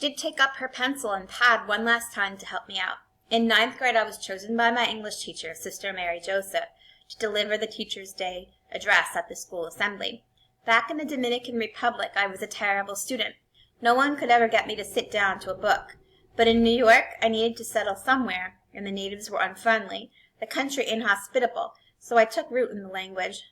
She did take up her pencil and pad one last time to help me out. In 9th grade, I was chosen by my English teacher, Sister Mary Joseph, to deliver the Teacher's Day address at the school assembly. Back in the Dominican Republic, I was a terrible student. No one could ever get me to sit down to a book. But in New York, I needed to settle somewhere, and the natives were unfriendly, the country inhospitable, so I took root in the language.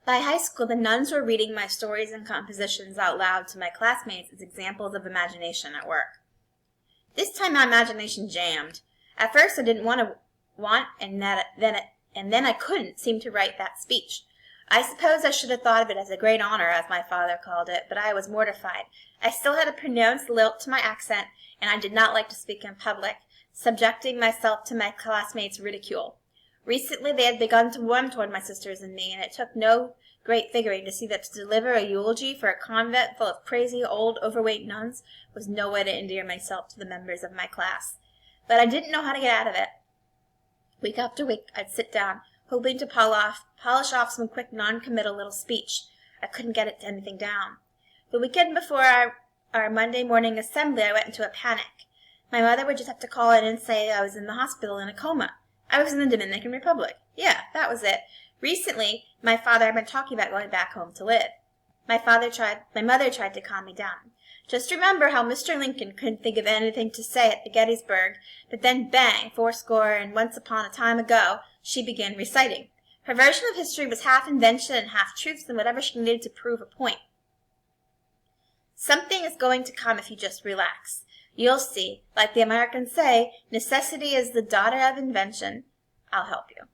By high school, the nuns were reading my stories and compositions out loud to my classmates as examples of imagination at work. This time my imagination jammed. At first I didn't and then I couldn't seem to write that speech. I suppose I should have thought of it as a great honor, as my father called it, but I was mortified. I still had a pronounced lilt to my accent, and I did not like to speak in public, subjecting myself to my classmates' ridicule. Recently they had begun to warm toward my sisters and me, and it took no great figuring to see that to deliver a eulogy for a convent full of crazy, old, overweight nuns was no way to endear myself to the members of my class. But I didn't know how to get out of it. Week after week, I'd sit down, hoping to polish off some quick, non-committal little speech. I couldn't get anything down. The weekend before our Monday morning assembly, I went into a panic. My mother would just have to call in and say I was in the hospital in a coma. I was in the Dominican Republic. Yeah, that was it. Recently, my father had been talking about going back home to live. My mother tried to calm me down. Just remember how Mr. Lincoln couldn't think of anything to say at the Gettysburg, but then bang, 80 and once upon a time ago, she began reciting. Her version of history was half invention and half truths and whatever she needed to prove a point. Something is going to come if you just relax. You'll see. Like the Americans say, necessity is the daughter of invention. I'll help you.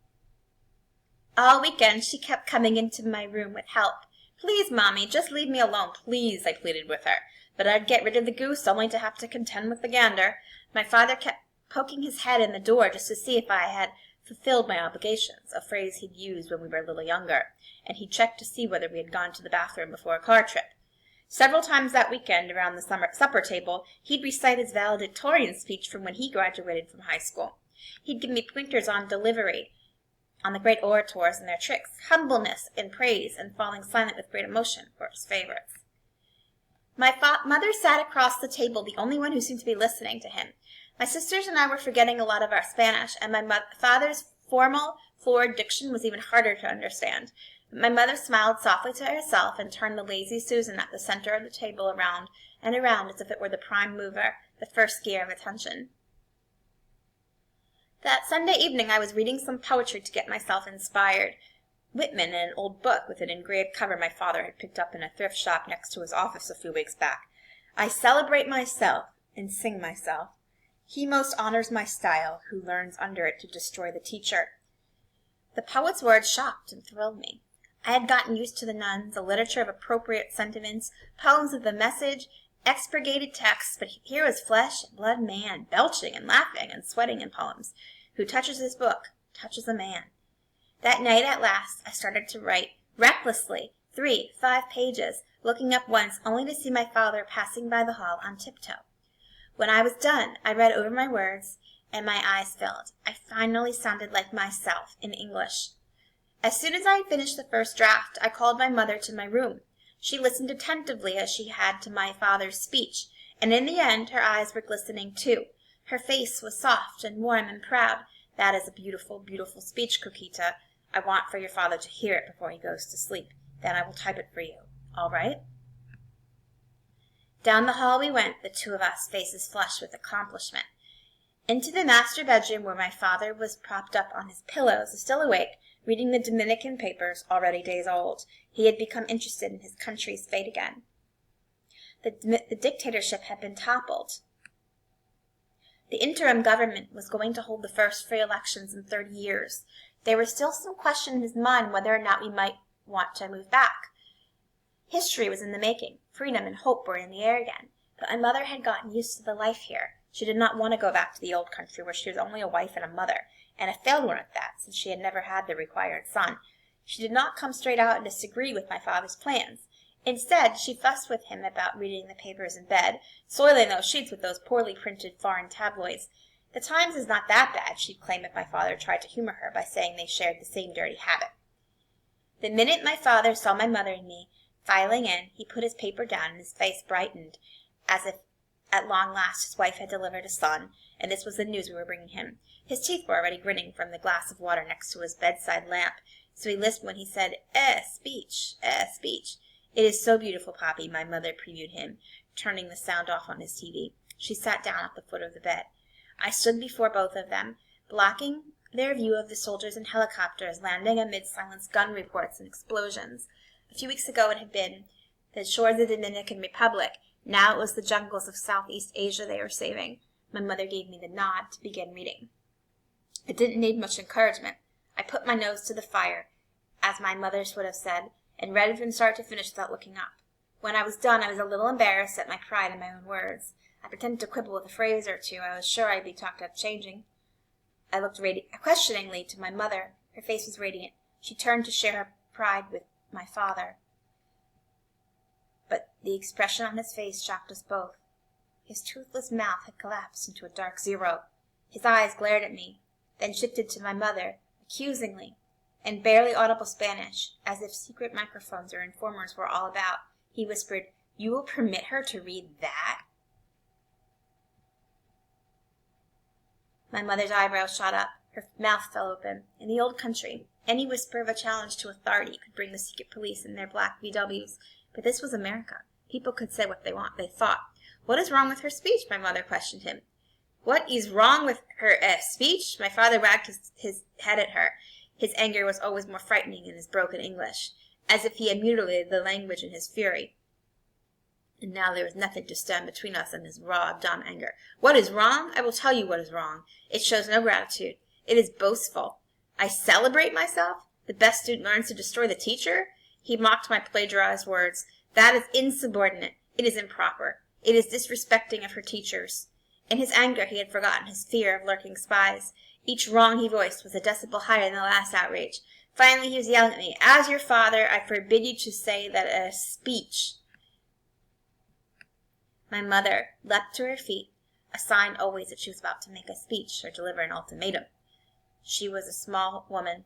All weekend, she kept coming into my room with help. Please, Mommy, just leave me alone, please, I pleaded with her. But I'd get rid of the goose only to have to contend with the gander. My father kept poking his head in the door just to see if I had fulfilled my obligations, a phrase he'd used when we were a little younger, and he checked to see whether we had gone to the bathroom before a car trip. Several times that weekend around the supper table, he'd recite his valedictorian speech from when he graduated from high school. He'd give me pointers on delivery, on the great orators and their tricks. Humbleness and praise and falling silent with great emotion were his favorites. My mother sat across the table, the only one who seemed to be listening to him. My sisters and I were forgetting a lot of our Spanish, and my father's formal, florid diction was even harder to understand. But my mother smiled softly to herself and turned the lazy Susan at the center of the table around and around as if it were the prime mover, the first gear of attention. That Sunday evening I was reading some poetry to get myself inspired. Whitman in an old book with an engraved cover my father had picked up in a thrift shop next to his office a few weeks back. I celebrate myself and sing myself. He most honors my style who learns under it to destroy the teacher. The poet's words shocked and thrilled me. I had gotten used to the nuns, a literature of appropriate sentiments, poems of the message, expurgated texts, but here was flesh and blood man, belching and laughing and sweating in poems. Who touches his book, touches a man. That night at last, I started to write, recklessly, 3, 5 pages, looking up once only to see my father passing by the hall on tiptoe. When I was done, I read over my words, and my eyes filled. I finally sounded like myself in English. As soon as I had finished the first draft, I called my mother to my room. She listened attentively as she had to my father's speech, and in the end her eyes were glistening too. Her face was soft and warm and proud. That is a beautiful, beautiful speech, Coquita. I want for your father to hear it before he goes to sleep. Then I will type it for you. All right? Down the hall we went, the two of us, faces flushed with accomplishment. Into the master bedroom where my father was propped up on his pillows, still awake, reading the Dominican papers, already days old. He had become interested in his country's fate again. The dictatorship had been toppled. The interim government was going to hold the first free elections in 30 years. There was still some question in his mind whether or not we might want to move back. History was in the making. Freedom and hope were in the air again. But my mother had gotten used to the life here. She did not want to go back to the old country where she was only a wife and a mother, and a failed one at that, since she had never had the required son. She did not come straight out and disagree with my father's plans. Instead, she fussed with him about reading the papers in bed, soiling those sheets with those poorly printed foreign tabloids. The Times is not that bad, she'd claim if my father tried to humor her by saying they shared the same dirty habit. The minute my father saw my mother and me filing in, he put his paper down and his face brightened. as if at long last his wife had delivered a son, and this was the news we were bringing him. His teeth were already grinning from the glass of water next to his bedside lamp, so he lisped when he said, speech, speech. It is so beautiful, Poppy, my mother previewed him, turning the sound off on his TV. She sat down at the foot of the bed. I stood before both of them, blocking their view of the soldiers and helicopters landing amid silenced gun reports and explosions. A few weeks ago it had been the shores of the Dominican Republic. Now it was the jungles of Southeast Asia they were saving. My mother gave me the nod to begin reading. It didn't need much encouragement. I put my nose to the fire, as my mother would have said, and read from start to finish without looking up. When I was done, I was a little embarrassed at my pride in my own words. I pretended to quibble with a phrase or two. I was sure I'd be talked up changing. I looked questioningly to my mother. Her face was radiant. She turned to share her pride with my father. But the expression on his face shocked us both. His toothless mouth had collapsed into a dark zero. His eyes glared at me, then shifted to my mother, accusingly, in barely audible Spanish, as if secret microphones or informers were all about. He whispered, "You will permit her to read that?" My mother's eyebrows shot up. Her mouth fell open. In the old country, any whisper of a challenge to authority could bring the secret police in their black VWs. But this was America. People could say what they thought. "What is wrong with her speech?" my mother questioned him. "What is wrong with her speech?" My father wagged his head at her. His anger was always more frightening in his broken English, as if he had mutilated the language in his fury. And now there was nothing to stand between us and his raw, dumb anger. "What is wrong? I will tell you what is wrong. It shows no gratitude. It is boastful. I celebrate myself? The best student learns to destroy the teacher?" He mocked my plagiarized words. "That is insubordinate. It is improper. It is disrespecting of her teachers." In his anger he had forgotten his fear of lurking spies. Each wrong he voiced was a decibel higher than the last outrage. Finally he was yelling at me, "As your father, I forbid you to say that a speech." My mother leapt to her feet, a sign always that she was about to make a speech or deliver an ultimatum. She was a small woman,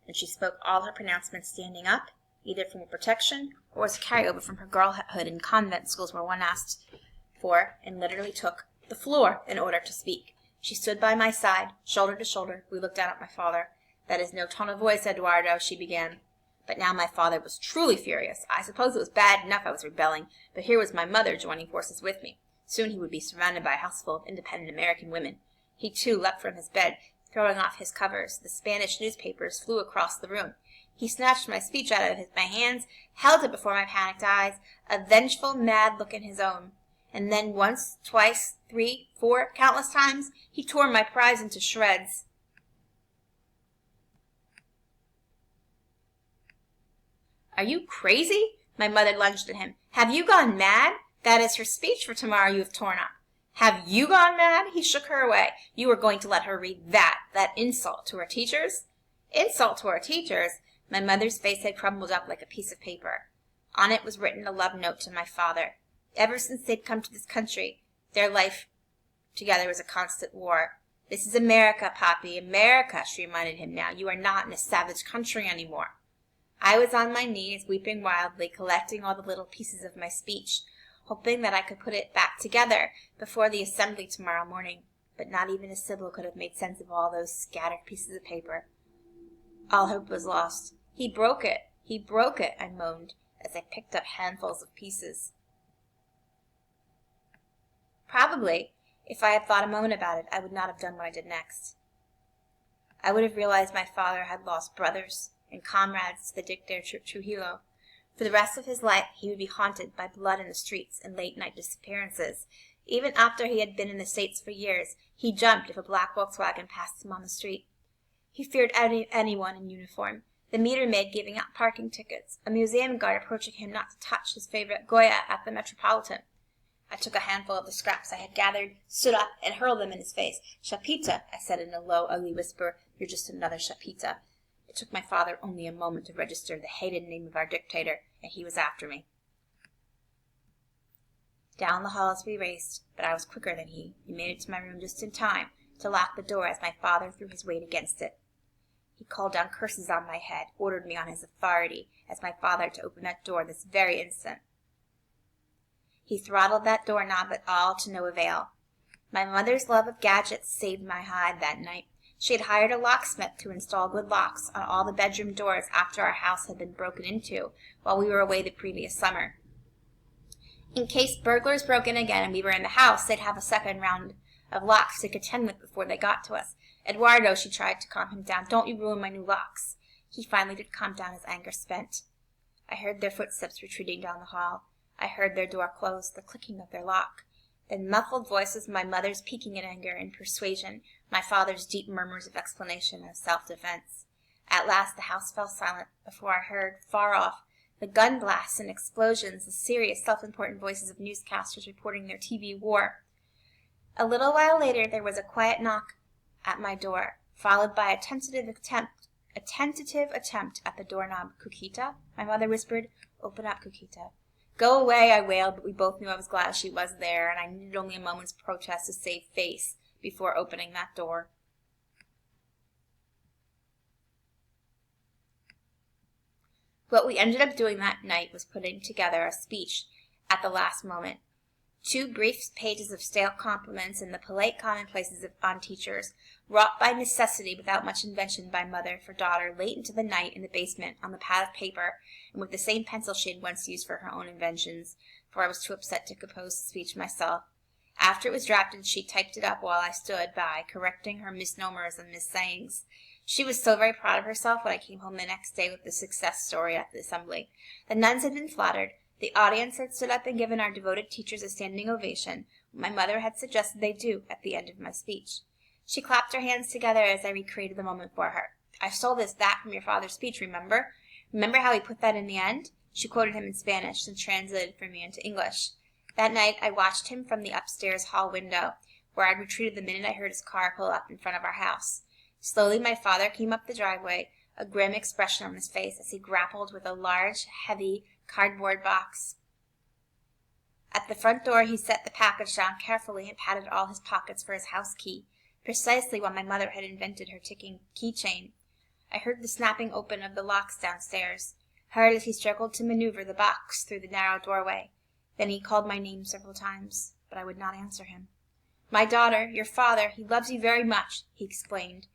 and she spoke all her pronouncements standing up, either from protection or as a carryover from her girlhood in convent schools where one asked for and literally took the floor in order to speak. She stood by my side, shoulder to shoulder. We looked down at my father. "That is no tone of voice, Eduardo," she began. But now my father was truly furious. I suppose it was bad enough I was rebelling, but here was my mother joining forces with me. Soon he would be surrounded by a house full of independent American women. He, too, leapt from his bed, throwing off his covers. The Spanish newspapers flew across the room. He snatched my speech out of my hands, held it before my panicked eyes, a vengeful, mad look in his own. And then once, twice, 3, 4, countless times, he tore my prize into shreds. "Are you crazy?" My mother lunged at him. "Have you gone mad? That is her speech for tomorrow you have torn up." "Have you gone mad?" He shook her away. "You are going to let her read that insult to her teachers?" "Insult to our teachers?" My mother's face had crumbled up like a piece of paper. On it was written a love note to my father. Ever since they'd come to this country, their life together was a constant war. "This is America, Poppy, America," she reminded him now. "You are not in a savage country anymore." I was on my knees, weeping wildly, collecting all the little pieces of my speech, hoping that I could put it back together before the assembly tomorrow morning. But not even a Sybil could have made sense of all those scattered pieces of paper. All hope was lost. He broke it, I moaned, as I picked up handfuls of pieces. Probably, if I had thought a moment about it, I would not have done what I did next. I would have realized my father had lost brothers and comrades to the dictator Trujillo. For the rest of his life, he would be haunted by blood in the streets and late-night disappearances. Even after he had been in the States for years, he jumped if a black Volkswagen passed him on the street. He feared anyone in uniform, the meter maid giving out parking tickets, a museum guard approaching him not to touch his favorite Goya at the Metropolitan. I took a handful of the scraps I had gathered, stood up, and hurled them in his face. "Chapita," I said in a low, ugly whisper, "you're just another Chapita." It took my father only a moment to register the hated name of our dictator, and he was after me. Down the halls we raced, but I was quicker than he. He made it to my room just in time to lock the door as my father threw his weight against it. He called down curses on my head, ordered me on his authority as my father to open that door this very instant. He throttled that doorknob, but all to no avail. My mother's love of gadgets saved my hide that night. She had hired a locksmith to install good locks on all the bedroom doors after our house had been broken into while we were away the previous summer. In case burglars broke in again and we were in the house, they'd have a second round of locks to contend with before they got to us. Eduardo, she tried to calm him down. Don't you ruin my new locks. He finally did calm down, his anger spent. I heard their footsteps retreating down the hall. I heard their door close, the clicking of their lock. Then muffled voices, my mother's peaking in anger and persuasion, my father's deep murmurs of explanation and self-defense. At last the house fell silent before I heard, far off, the gun blasts and explosions, the serious, self-important voices of newscasters reporting their TV war. A little while later there was a quiet knock at my door, followed by a tentative attempt at the doorknob. Cuquita? My mother whispered. Open up, Cuquita. Go away, I wailed, but we both knew I was glad she was there, and I needed only a moment's protest to save face before opening that door. What we ended up doing that night was putting together a speech at the last moment. 2 brief pages of stale compliments and the polite commonplaces on teachers, wrought by necessity without much invention by mother for daughter late into the night in the basement on the pad of paper and with the same pencil she had once used for her own inventions, for I was too upset to compose the speech myself. After it was drafted, she typed it up while I stood by, correcting her misnomers and missayings. She was so very proud of herself when I came home the next day with the success story at the assembly. The nuns had been flattered. The audience had stood up and given our devoted teachers a standing ovation, what my mother had suggested they do at the end of my speech. She clapped her hands together as I recreated the moment for her. I stole that from your father's speech, remember? Remember how he put that in the end? She quoted him in Spanish and translated for me into English. That night I watched him from the upstairs hall window, where I'd retreated the minute I heard his car pull up in front of our house. Slowly my father came up the driveway, a grim expression on his face as he grappled with a large, heavy cardboard box. At the front door he set the package down carefully and patted all his pockets for his house key, precisely while my mother had invented her ticking keychain. I heard the snapping open of the locks downstairs, heard as he struggled to maneuver the box through the narrow doorway. Then he called my name several times, but I would not answer him. My daughter, your father, he loves you very much, he explained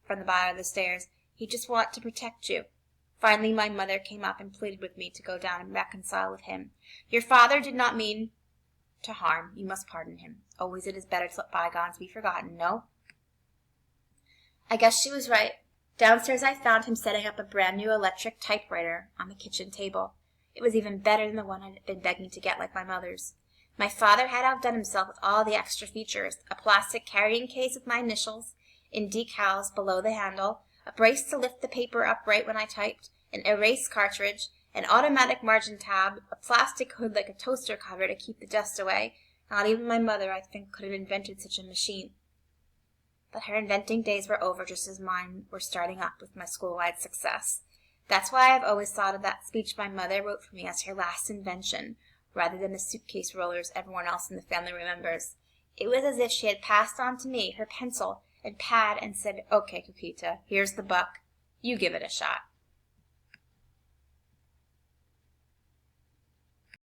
from the bottom of the stairs. He just wants to protect you. Finally, my mother came up and pleaded with me to go down and reconcile with him. Your father did not mean to harm. You must pardon him. Always it is better to let bygones be forgotten, no? I guess she was right. Downstairs I found him setting up a brand new electric typewriter on the kitchen table. It was even better than the one I'd been begging to get like my mother's. My father had outdone himself with all the extra features, a plastic carrying case with my initials in decals below the handle, a brace to lift the paper upright when I typed, an erase cartridge, an automatic margin tab, a plastic hood like a toaster cover to keep the dust away. Not even my mother, I think, could have invented such a machine. But her inventing days were over just as mine were starting up with my school-wide success. That's why I've always thought of that speech my mother wrote for me as her last invention, rather than the suitcase rollers everyone else in the family remembers. It was as if she had passed on to me her pencil and pad and said, "Okay, Cuquita, here's the buck. You give it a shot."